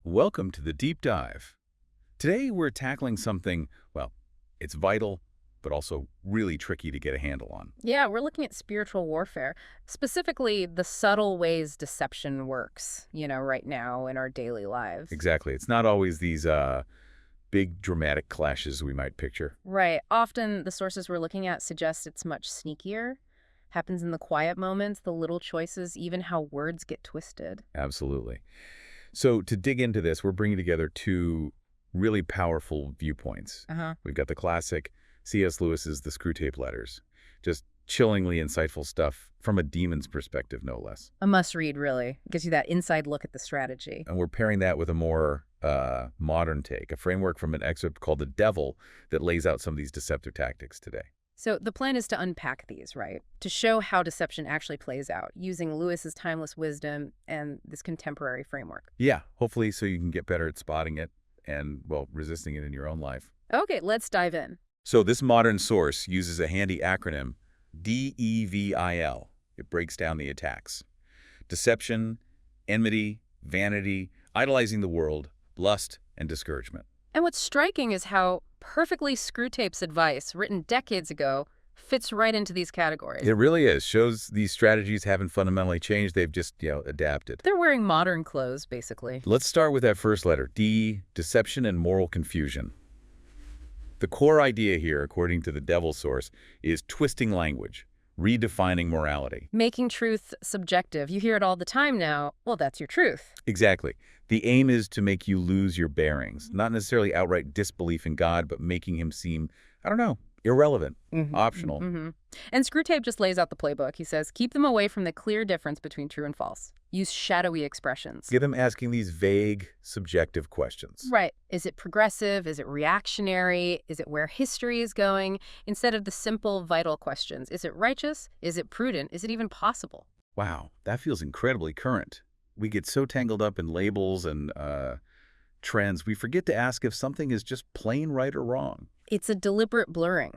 Welcome to the Deep Dive. Today we're tackling something, well, it's vital, but also really tricky to get a handle on. Yeah, we're looking at spiritual warfare, specifically the subtle ways deception works, right now in our daily lives. Exactly. It's not always these big dramatic clashes we might picture. Right. Often the sources we're looking at suggest it's much sneakier, happens in the quiet moments, the little choices, even how words get twisted. Absolutely. So to dig into this, we're bringing together two really powerful viewpoints. Uh-huh. We've got the classic C.S. Lewis's The Screwtape Letters. Just chillingly insightful stuff from a demon's perspective, no less. A must read, really. Gives you that inside look at the strategy. And we're pairing that with a more modern take, a framework from an excerpt called The Devil that lays out some of these deceptive tactics today. So the plan is to unpack these, right? To show how deception actually plays out, using Lewis's timeless wisdom and this contemporary framework. Yeah, hopefully so you can get better at spotting it and, well, resisting it in your own life. Okay, let's dive in. So this modern source uses a handy acronym, DEVIL. It breaks down the attacks. Deception, enmity, vanity, idolizing the world, lust, and discouragement. And what's striking is how perfectly Screwtape's advice, written decades ago, fits right into these categories. It really is. Shows these strategies haven't fundamentally changed. They've just, adapted. They're wearing modern clothes, basically. Let's start with that first letter, D, deception and moral confusion. The core idea here, according to the Devil source, is twisting language, redefining morality. Making truth subjective. You hear it all the time now. Well, that's your truth. Exactly. The aim is to make you lose your bearings, not necessarily outright disbelief in God, but making him seem, irrelevant, optional. And Screwtape just lays out the playbook. He says, keep them away from the clear difference between true and false. Use shadowy expressions. Get them asking these vague, subjective questions. Right. Is it progressive? Is it reactionary? Is it where history is going? Instead of the simple, vital questions. Is it righteous? Is it prudent? Is it even possible? Wow, that feels incredibly current. We get so tangled up in labels and trends, we forget to ask if something is just plain right or wrong. It's a deliberate blurring.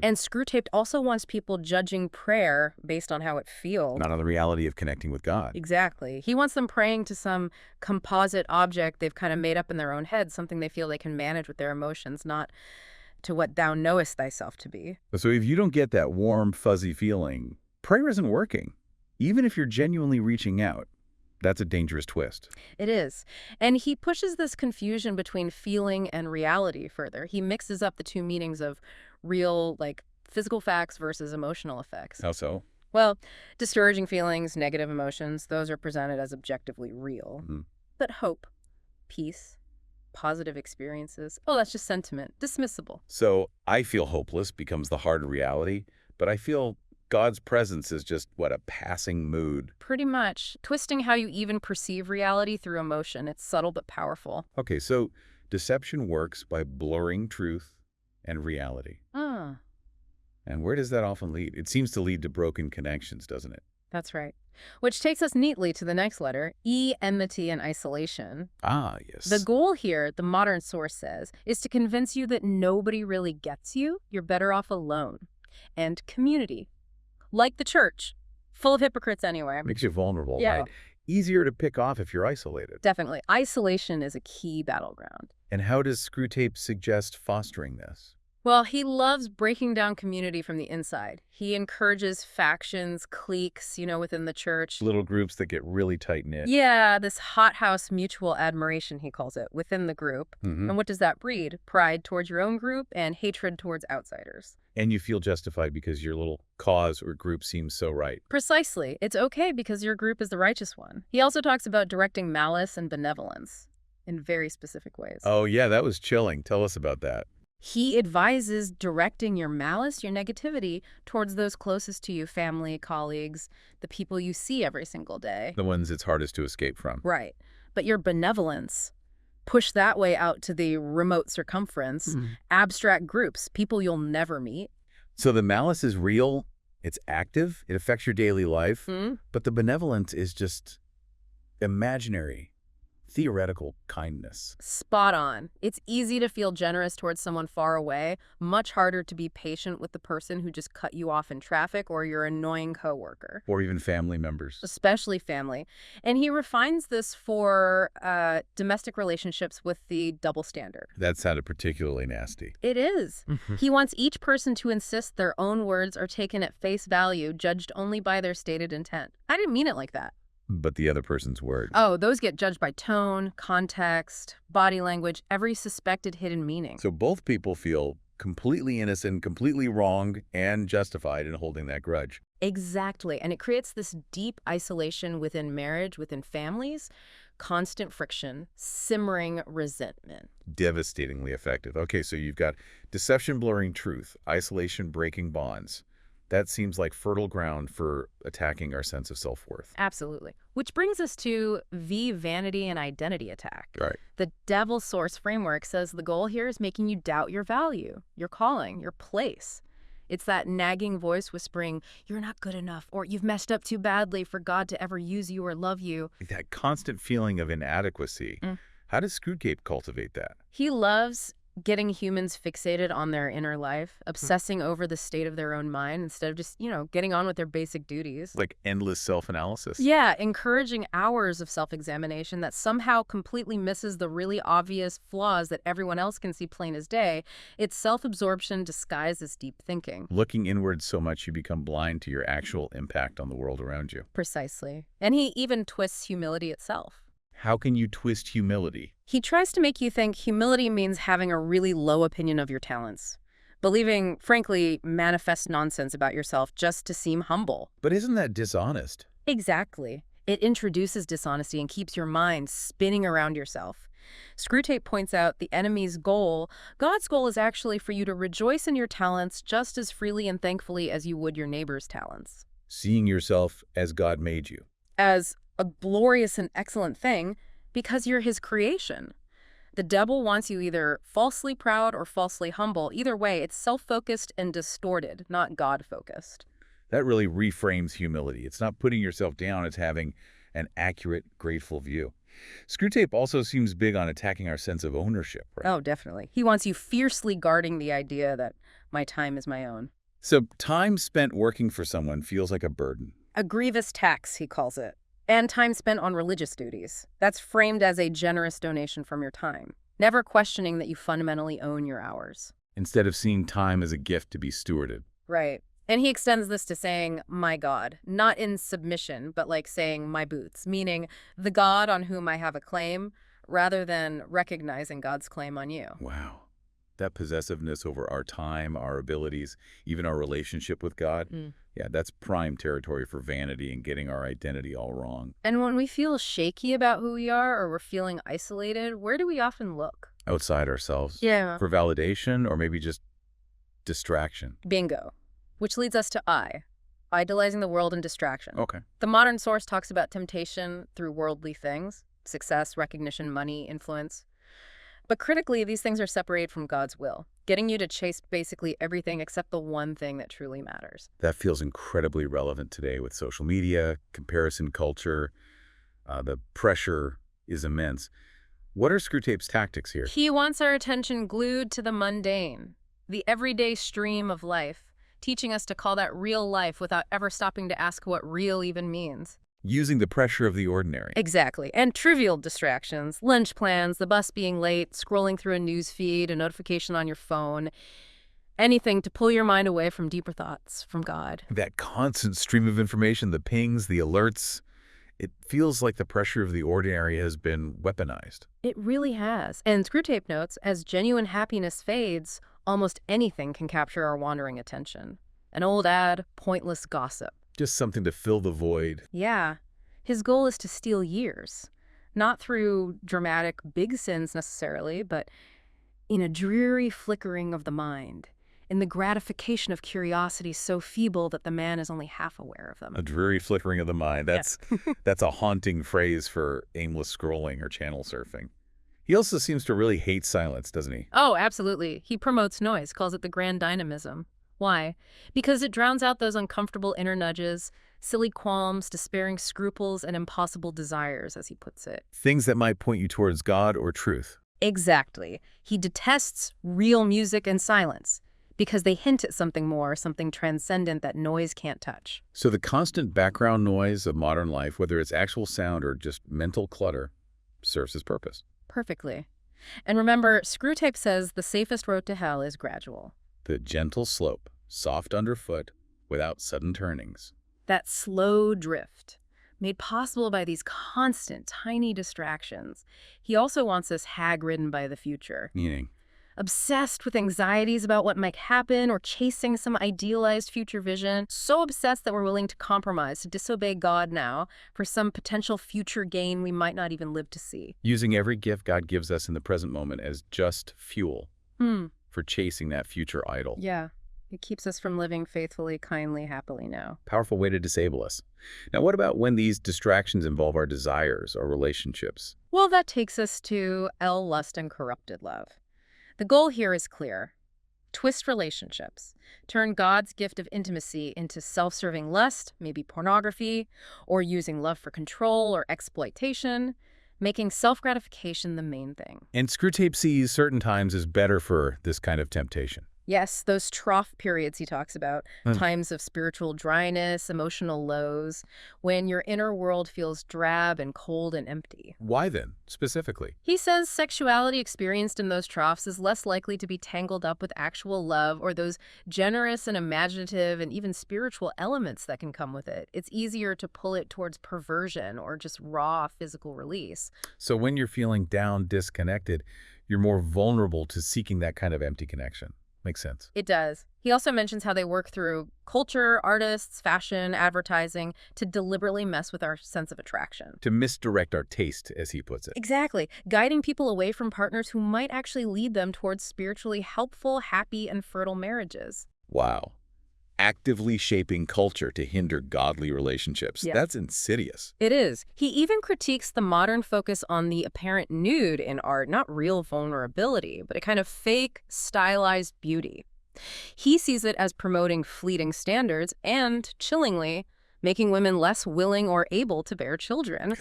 And Screwtape also wants people judging prayer based on how it feels. Not on the reality of connecting with God. Exactly. He wants them praying to some composite object they've kind of made up in their own head, something they feel they can manage with their emotions, not to what thou knowest thyself to be. So if you don't get that warm, fuzzy feeling, prayer isn't working. Even if you're genuinely reaching out, that's a dangerous twist. It is. And he pushes this confusion between feeling and reality further. He mixes up the two meanings of real, physical facts versus emotional effects. How so? Well, discouraging feelings, negative emotions, those are presented as objectively real. But hope, peace, positive experiences, that's just sentiment, dismissible. So I feel hopeless becomes the hard reality, but I feel God's presence is just, a passing mood. Pretty much. Twisting how you even perceive reality through emotion. It's subtle but powerful. Okay, so deception works by blurring truth and reality. And where does that often lead? It seems to lead to broken connections, doesn't it? That's right. Which takes us neatly to the next letter, E, enmity and isolation. Ah, yes. The goal here, the modern source says, is to convince you that nobody really gets you. You're better off alone. And community. Like the church. Full of hypocrites anyway. Makes you vulnerable, Yeah. right? Easier to pick off if you're isolated. Definitely. Isolation is a key battleground. And how does Screwtape suggest fostering this? Well, he loves breaking down community from the inside. He encourages factions, cliques, within the church. Little groups that get really tight-knit. Yeah, this hothouse mutual admiration, he calls it, within the group. And what does that breed? Pride towards your own group and hatred towards outsiders. And you feel justified because your little cause or group seems so right. Precisely. It's okay because your group is the righteous one. He also talks about directing malice and benevolence in very specific ways. Oh, yeah, that was chilling. Tell us about that. He advises directing your malice, your negativity, towards those closest to you, family, colleagues, the people you see every single day. The ones it's hardest to escape from. Right. But your benevolence, push that way out to the remote circumference, abstract groups, people you'll never meet. So the malice is real, it's active, it affects your daily life, but the benevolence is just imaginary, theoretical kindness. Spot on. It's easy to feel generous towards someone far away, much harder to be patient with the person who just cut you off in traffic or your annoying coworker. Or even family members. Especially family. And he refines this for domestic relationships with the double standard. That sounded particularly nasty. It is. He wants each person to insist their own words are taken at face value, judged only by their stated intent. I didn't mean it like that. But the other person's word. Oh, those get judged by tone, context, body language, every suspected hidden meaning. So both people feel completely innocent, completely wrong, and justified in holding that grudge. Exactly. And it creates this deep isolation within marriage, within families, constant friction, simmering resentment. Devastatingly effective. Okay, so you've got deception blurring truth, isolation breaking bonds. That seems like fertile ground for attacking our sense of self-worth. Absolutely. Which brings us to vanity and identity attack. Right. The devil source framework says the goal here is making you doubt your value, your calling, your place. It's that nagging voice whispering, you're not good enough, or you've messed up too badly for God to ever use you or love you. That constant feeling of inadequacy. How does Screwtape cultivate that? He loves getting humans fixated on their inner life, obsessing over the state of their own mind instead of just, getting on with their basic duties. Like endless self-analysis. Yeah, encouraging hours of self-examination that somehow completely misses the really obvious flaws that everyone else can see plain as day. It's self-absorption disguised as deep thinking. Looking inward so much you become blind to your actual impact on the world around you. Precisely. And he even twists humility itself. How can you twist humility? He tries to make you think humility means having a really low opinion of your talents, believing, frankly, manifest nonsense about yourself just to seem humble. But isn't that dishonest? Exactly. It introduces dishonesty and keeps your mind spinning around yourself. Screwtape points out the enemy's goal, God's goal, is actually for you to rejoice in your talents just as freely and thankfully as you would your neighbor's talents. Seeing yourself as God made you. As a glorious and excellent thing because you're his creation. The devil wants you either falsely proud or falsely humble. Either way, it's self-focused and distorted, not God-focused. That really reframes humility. It's not putting yourself down, it's having an accurate, grateful view. Screwtape also seems big on attacking our sense of ownership, right? Oh, definitely. He wants you fiercely guarding the idea that my time is my own. So time spent working for someone feels like a burden. A grievous tax, he calls it. And time spent on religious duties. That's framed as a generous donation from your time, never questioning that you fundamentally own your hours. Instead of seeing time as a gift to be stewarded. Right. And he extends this to saying, my God, not in submission, but like saying my boots, meaning the God on whom I have a claim, rather than recognizing God's claim on you. Wow. That possessiveness over our time, our abilities, even our relationship with God. Yeah, that's prime territory for vanity and getting our identity all wrong. And when we feel shaky about who we are or we're feeling isolated, where do we often look? Outside ourselves. Yeah. For validation or maybe just distraction. Bingo. Which leads us to idolizing the world and distraction. Okay. The modern source talks about temptation through worldly things, success, recognition, money, influence. But critically, these things are separated from God's will, getting you to chase basically everything except the one thing that truly matters. That feels incredibly relevant today with social media, comparison culture. The pressure is immense. What are Screwtape's tactics here? He wants our attention glued to the mundane, the everyday stream of life, teaching us to call that real life without ever stopping to ask what real even means. Using the pressure of the ordinary. Exactly. And trivial distractions, lunch plans, the bus being late, scrolling through a news feed, a notification on your phone, anything to pull your mind away from deeper thoughts from God. That constant stream of information, the pings, the alerts, it feels like the pressure of the ordinary has been weaponized. It really has. And Screwtape notes, as genuine happiness fades, almost anything can capture our wandering attention. An old ad, pointless gossip. Just something to fill the void. Yeah. His goal is to steal years, not through dramatic big sins necessarily, but in a dreary flickering of the mind, in the gratification of curiosity so feeble that the man is only half aware of them. A dreary flickering of the mind. That's that's a haunting phrase for aimless scrolling or channel surfing. He also seems to really hate silence, doesn't he? Oh, absolutely. He promotes noise, calls it the grand dynamism. Why? Because it drowns out those uncomfortable inner nudges, Silly qualms, despairing scruples, and impossible desires, as he puts it. Things that might point you towards God or truth. Exactly. He detests real music and silence because they hint at something more, something transcendent that noise can't touch. So the constant background noise of modern life, whether it's actual sound or just mental clutter, serves its purpose. Perfectly. And remember, Screwtape says the safest road to hell is gradual. The gentle slope, soft underfoot, without sudden turnings. That slow drift, made possible by these constant, tiny distractions. He also wants us hag-ridden by the future. Meaning? Obsessed with anxieties about what might happen or chasing some idealized future vision. So obsessed that we're willing to compromise, to disobey God now for some potential future gain we might not even live to see. Using every gift God gives us in the present moment as just fuel for chasing that future idol. Yeah. It keeps us from living faithfully, kindly, happily now. Powerful way to disable us. Now, what about when these distractions involve our desires or relationships? Well, that takes us to L, lust, and corrupted love. The goal here is clear. Twist relationships. Turn God's gift of intimacy into self-serving lust, maybe pornography, or using love for control or exploitation, making self-gratification the main thing. And Screwtape sees certain times as better for this kind of temptation. Yes, those trough periods he talks about, times of spiritual dryness, emotional lows, when your inner world feels drab and cold and empty. Why then, specifically? He says sexuality experienced in those troughs is less likely to be tangled up with actual love or those generous and imaginative and even spiritual elements that can come with it. It's easier to pull it towards perversion or just raw physical release. So when you're feeling down, disconnected, you're more vulnerable to seeking that kind of empty connection. Makes sense. It does. He also mentions how they work through culture, artists, fashion, advertising to deliberately mess with our sense of attraction. To misdirect our taste, as he puts it. Exactly. Guiding people away from partners who might actually lead them towards spiritually helpful, happy, and fertile marriages. Wow. Actively shaping culture to hinder godly relationships. Yeah. That's insidious. It is. He even critiques the modern focus on the apparent nude in art, not real vulnerability, but a kind of fake, stylized beauty. He sees it as promoting fleeting standards and, chillingly, making women less willing or able to bear children.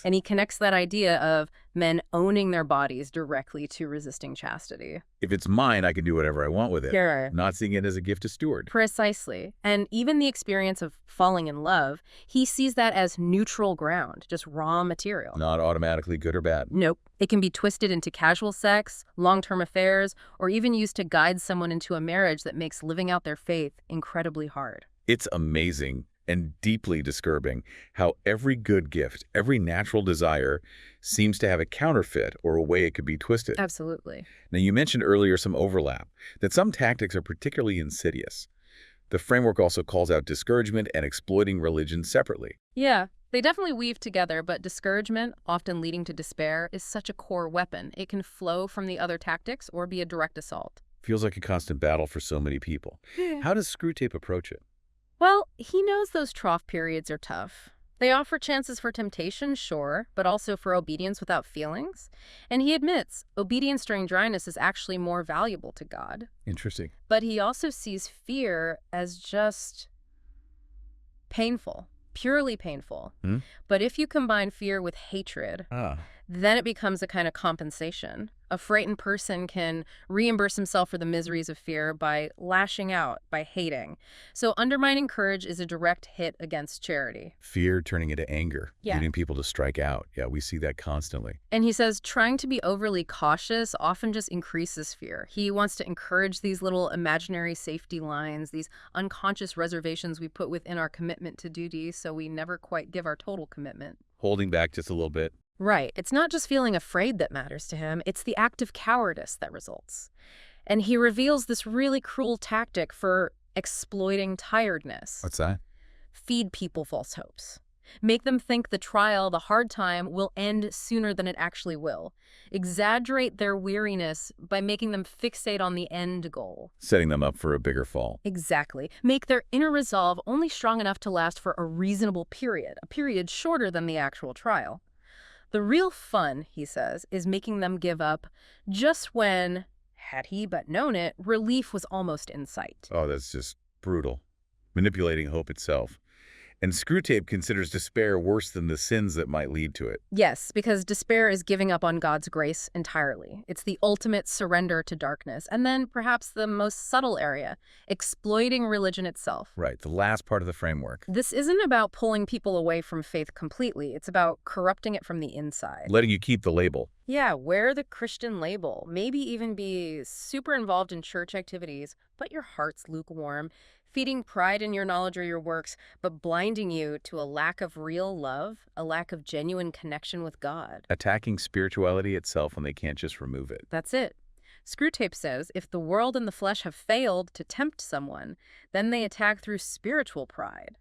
And he connects that idea of men owning their bodies directly to resisting chastity. If it's mine, I can do whatever I want with it. Yeah. Not seeing it as a gift to steward. Precisely. And even the experience of falling in love, he sees that as neutral ground, just raw material. Not automatically good or bad. Nope. It can be twisted into casual sex, long-term affairs, or even used to guide someone into a marriage that makes living out their faith incredibly hard. It's amazing and deeply disturbing how every good gift, every natural desire seems to have a counterfeit or a way it could be twisted. Absolutely. Now, you mentioned earlier some overlap, that some tactics are particularly insidious. The framework also calls out discouragement and exploiting religion separately. Yeah, they definitely weave together, but discouragement, often leading to despair, is such a core weapon. It can flow from the other tactics or be a direct assault. Feels like a constant battle for so many people. How does Screwtape approach it? Well, he knows those trough periods are tough. They offer chances for temptation, sure, but also for obedience without feelings. And he admits obedience during dryness is actually more valuable to God. Interesting. But he also sees fear as just painful, purely painful. But if you combine fear with hatred, then it becomes a kind of compensation. A frightened person can reimburse himself for the miseries of fear by lashing out, by hating. So undermining courage is a direct hit against charity. Fear turning into anger, Yeah. leading people to strike out. Yeah, we see that constantly. And he says trying to be overly cautious often just increases fear. He wants to encourage these little imaginary safety lines, these unconscious reservations we put within our commitment to duty so we never quite give our total commitment. Holding back just a little bit. Right. It's not just feeling afraid that matters to him. It's the act of cowardice that results. And he reveals this really cruel tactic for exploiting tiredness. What's that? Feed people false hopes. Make them think the trial, the hard time, will end sooner than it actually will. Exaggerate their weariness by making them fixate on the end goal. Setting them up for a bigger fall. Exactly. Make their inner resolve only strong enough to last for a reasonable period, a period shorter than the actual trial. The real fun, he says, is making them give up just when, had he but known it, relief was almost in sight. Oh, that's just brutal. Manipulating hope itself. And Screwtape considers despair worse than the sins that might lead to it. Yes, because despair is giving up on God's grace entirely. It's the ultimate surrender to darkness. And then perhaps the most subtle area, exploiting religion itself. Right, the last part of the framework. This isn't about pulling people away from faith completely. It's about corrupting it from the inside. Letting you keep the label. Yeah, wear the Christian label. Maybe even be super involved in church activities, but your heart's lukewarm. Feeding pride in your knowledge or your works, but blinding you to a lack of real love, a lack of genuine connection with God. Attacking spirituality itself when they can't just remove it. That's it. Screwtape says if the world and the flesh have failed to tempt someone, then they attack through spiritual pride.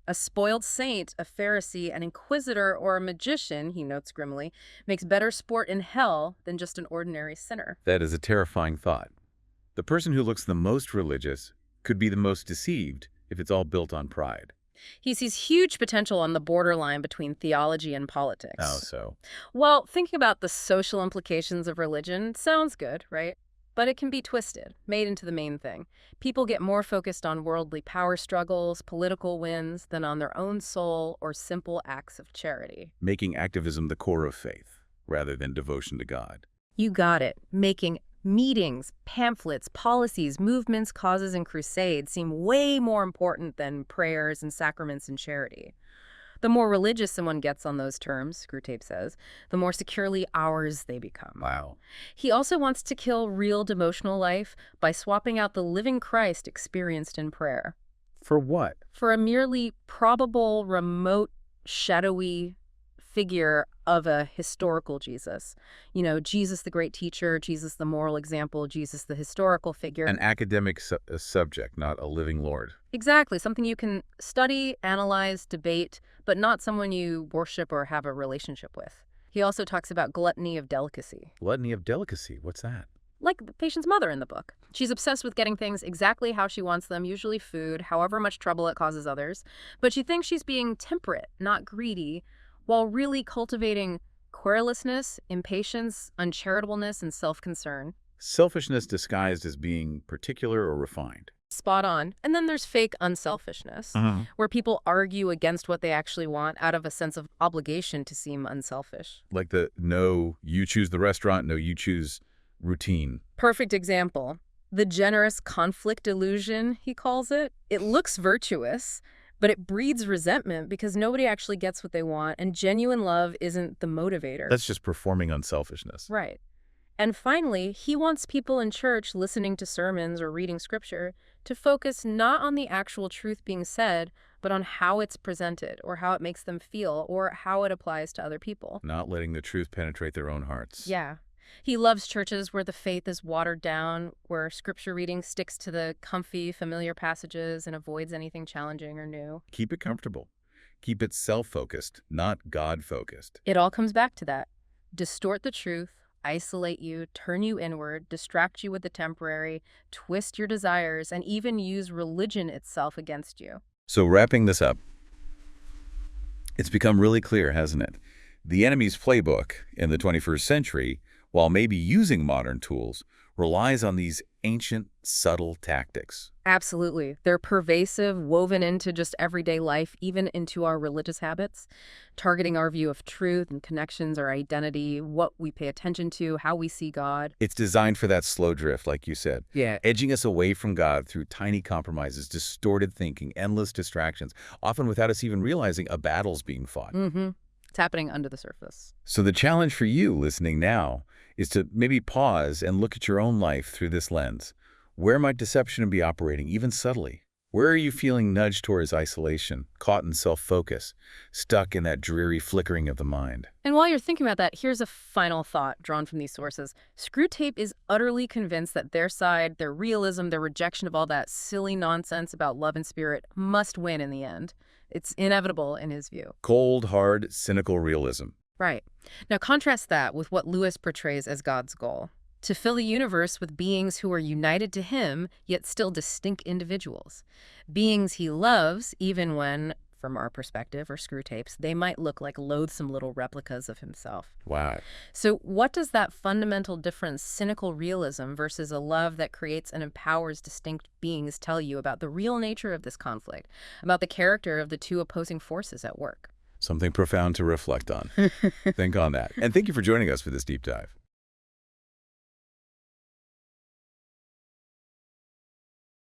A spoiled saint, a Pharisee, an inquisitor, or a magician, he notes grimly, makes better sport in hell than just an ordinary sinner. That is a terrifying thought. The person who looks the most religious could be the most deceived if it's all built on pride. He sees huge potential on the borderline between theology and politics. Oh, so? Well, thinking about the social implications of religion sounds good, right? But it can be twisted, made into the main thing. People get more focused on worldly power struggles, political wins, than on their own soul or simple acts of charity. Making activism the core of faith, rather than devotion to God. You got it. Making meetings, pamphlets, policies, movements, causes, and crusades seem way more important than prayers and sacraments and charity. The more religious someone gets on those terms, Screwtape says, the more securely ours they become. Wow. He also wants to kill real devotional life by swapping out the living Christ experienced in prayer. For what? For a merely probable, remote, shadowy figure of a historical Jesus. You know, Jesus the great teacher, Jesus the moral example, Jesus the historical figure. An academic subject, not a living Lord. Exactly, something you can study, analyze, debate, but not someone you worship or have a relationship with. He also talks about gluttony of delicacy. Gluttony of delicacy, what's that? Like the patient's mother in the book. She's obsessed with getting things exactly how she wants them, usually food, however much trouble it causes others. But she thinks she's being temperate, not greedy, while really cultivating querulousness, impatience, uncharitableness, and self-concern. Selfishness disguised as being particular or refined. Spot on. And then there's fake unselfishness, where people argue against what they actually want out of a sense of obligation to seem unselfish. Like the no, you choose the restaurant, no, you choose routine. Perfect example. The generous conflict illusion, he calls it. It looks virtuous, but it breeds resentment because nobody actually gets what they want, and genuine love isn't the motivator. That's just performing unselfishness. Right. And finally, he wants people in church listening to sermons or reading scripture to focus not on the actual truth being said, but on how it's presented or how it makes them feel or how it applies to other people. Not letting the truth penetrate their own hearts. Yeah. He loves churches where the faith is watered down, where scripture reading sticks to the comfy, familiar passages and avoids anything challenging or new. Keep it comfortable. Keep it self-focused, not God-focused. It all comes back to that. Distort the truth, isolate you, turn you inward, distract you with the temporary, twist your desires, and even use religion itself against you. So wrapping this up, it's become really clear, hasn't it? The enemy's playbook in the 21st century, while maybe using modern tools, relies on these ancient, subtle tactics. Absolutely. They're pervasive, woven into just everyday life, even into our religious habits, targeting our view of truth and connections, our identity, what we pay attention to, how we see God. It's designed for that slow drift, like you said. Yeah. Edging us away from God through tiny compromises, distorted thinking, endless distractions, often without us even realizing a battle's being fought. It's happening under the surface. So the challenge for you listening now is to maybe pause and look at your own life through this lens. Where might deception be operating, even subtly? Where are you feeling nudged towards isolation, caught in self-focus, stuck in that dreary flickering of the mind? And while you're thinking about that, here's a final thought drawn from these sources. Screwtape is utterly convinced that their side, their realism, their rejection of all that silly nonsense about love and spirit must win in the end. It's inevitable in his view. Cold, hard, cynical realism. Right. Now contrast that with what Lewis portrays as God's goal. To fill the universe with beings who are united to him, yet still distinct individuals. Beings he loves, even when, from our perspective, or screw tapes, they might look like loathsome little replicas of himself. Wow. So what does that fundamental difference, cynical realism versus a love that creates and empowers distinct beings, tell you about the real nature of this conflict, about the character of the two opposing forces at work? Something profound to reflect on. Think on that. And thank you for joining us for this deep dive.